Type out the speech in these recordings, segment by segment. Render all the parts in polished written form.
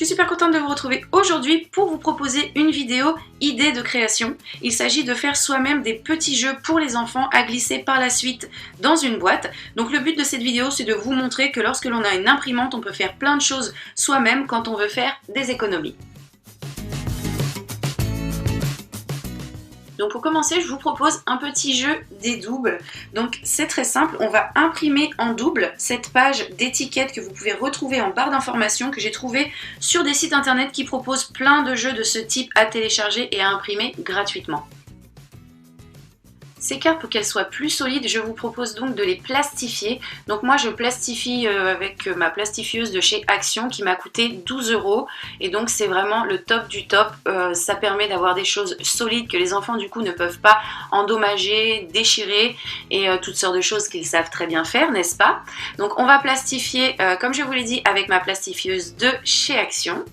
super contente de vous retrouver aujourd'hui pour vous proposer une vidéo idée de création. Il s'agit de faire soi-même des petits jeux pour les enfants à glisser par la suite dans une boîte. Donc le but de cette vidéo, c'est de vous montrer que lorsque l'on a une imprimante, on peut faire plein de choses soi-même quand on veut faire des économies. Donc pour commencer, je vous propose un petit jeu des doubles. Donc c'est très simple, on va imprimer en double cette page d'étiquette que vous pouvez retrouver en barre d'informations que j'ai trouvée sur des sites internet qui proposent plein de jeux de ce type à télécharger et à imprimer gratuitement. Ces cartes, pour qu'elles soient plus solides, je vous propose donc de les plastifier. Donc moi je plastifie avec ma plastifieuse de chez Action qui m'a coûté 12 € et donc c'est vraiment le top du top. Ça permet d'avoir des choses solides que les enfants du coup ne peuvent pas endommager, déchirer et toutes sortes de choses qu'ils savent très bien faire, n'est-ce pas? Donc on va plastifier comme je vous l'ai dit avec ma plastifieuse de chez Action.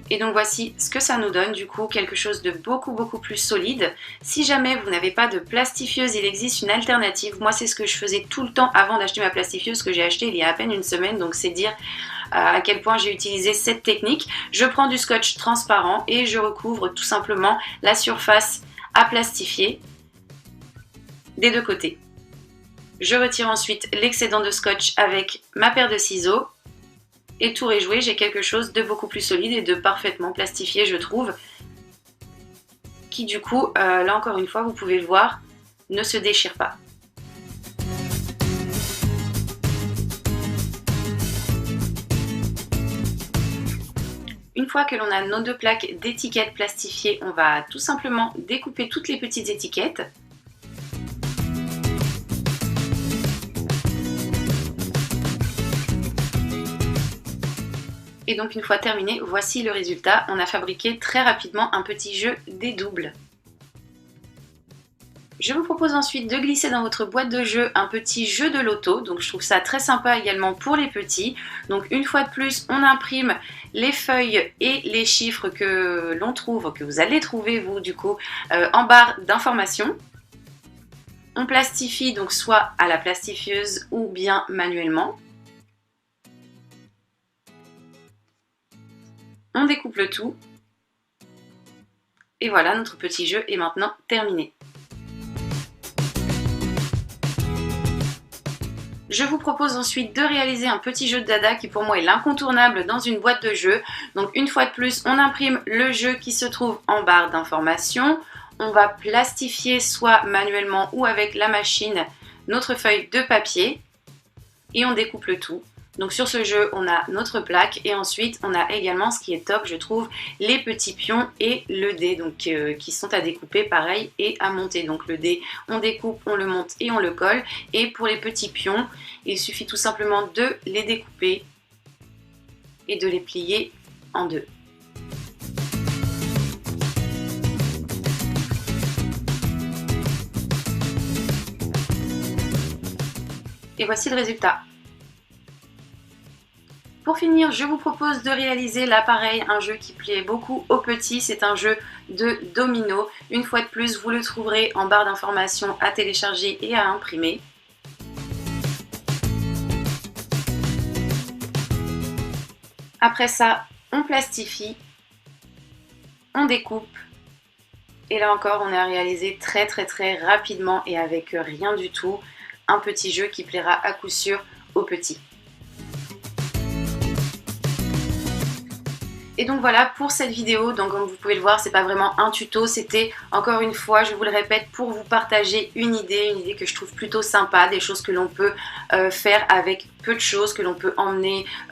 Et donc voici ce que ça nous donne, du coup quelque chose de beaucoup plus solide. Si jamais vous n'avez pas de plastifieuse, il existe une alternative. Moi c'est ce que je faisais tout le temps avant d'acheter ma plastifieuse que j'ai acheté il y a à peine une semaine. Donc c'est dire à quel point j'ai utilisé cette technique. Je prends du scotch transparent et je recouvre tout simplement la surface à plastifier des deux côtés. Je retire ensuite l'excédent de scotch avec ma paire de ciseaux. Et tour est joué, j'ai quelque chose de beaucoup plus solide et de parfaitement plastifié, je trouve, qui du coup, là encore une fois, vous pouvez le voir, ne se déchire pas. Une fois que l'on a nos deux plaques d'étiquettes plastifiées, on va tout simplement découper toutes les petites étiquettes. Et donc une fois terminé, voici le résultat. On a fabriqué très rapidement un petit jeu des doubles. Je vous propose ensuite de glisser dans votre boîte de jeu un petit jeu de loto. Donc je trouve ça très sympa également pour les petits. Donc une fois de plus, on imprime les feuilles et les chiffres que l'on trouve, que vous allez trouver vous du coup, en barre d'informations. On plastifie donc soit à la plastifieuse ou bien manuellement. On découpe le tout et voilà, notre petit jeu est maintenant terminé. Je vous propose ensuite de réaliser un petit jeu de dada qui pour moi est l'incontournable dans une boîte de jeu. Donc une fois de plus, on imprime le jeu qui se trouve en barre d'informations. On va plastifier soit manuellement ou avec la machine notre feuille de papier et on découpe le tout. Donc sur ce jeu, on a notre plaque et ensuite on a également, ce qui est top je trouve, les petits pions et le dé donc, qui sont à découper pareil et à monter. Donc le dé, on découpe, on le monte et on le colle. Et pour les petits pions, il suffit tout simplement de les découper et de les plier en deux. Et voici le résultat. Pour finir, je vous propose de réaliser là pareil, un jeu qui plaît beaucoup aux petits, c'est un jeu de domino. Une fois de plus, vous le trouverez en barre d'informations à télécharger et à imprimer. Après ça, on plastifie, on découpe et là encore, on a réalisé très rapidement et avec rien du tout, un petit jeu qui plaira à coup sûr aux petits. Et donc voilà pour cette vidéo. Donc comme vous pouvez le voir, c'est pas vraiment un tuto, c'était encore une fois, je vous le répète, pour vous partager une idée que je trouve plutôt sympa, des choses que l'on peut faire avec peu de choses, que l'on peut emmener